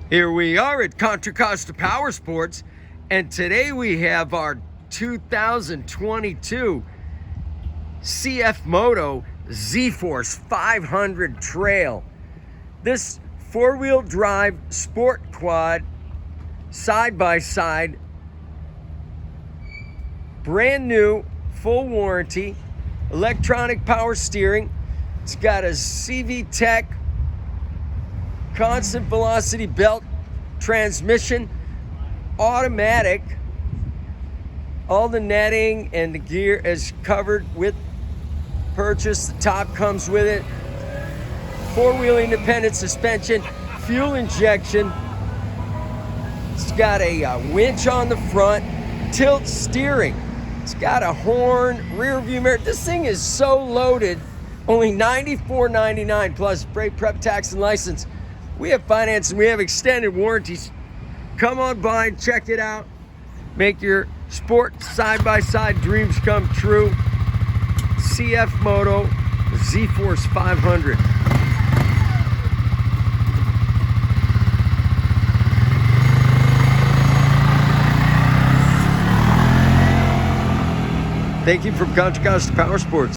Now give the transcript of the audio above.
Here we are at Contra Costa Powersports, and today we have our 2022 CFMOTO ZFORCE 500 Trail. This four-wheel drive sport quad, side-by-side, brand new, full warranty, electronic power steering. It's got a CV Tech constant velocity belt transmission, automatic. All the netting and the gear is covered with purchase. The top comes with it. Four-wheel independent suspension, fuel injection. It's got a winch on the front, tilt steering. It's got a horn, rear view mirror. This thing is so loaded. Only $94.99 plus freight prep, tax, and license. We have finance and we have extended warranties. Come on by and check it out. Make your sport side-by-side dreams come true. CFMOTO ZFORCE 500. Thank you from Contra Costa Powersports.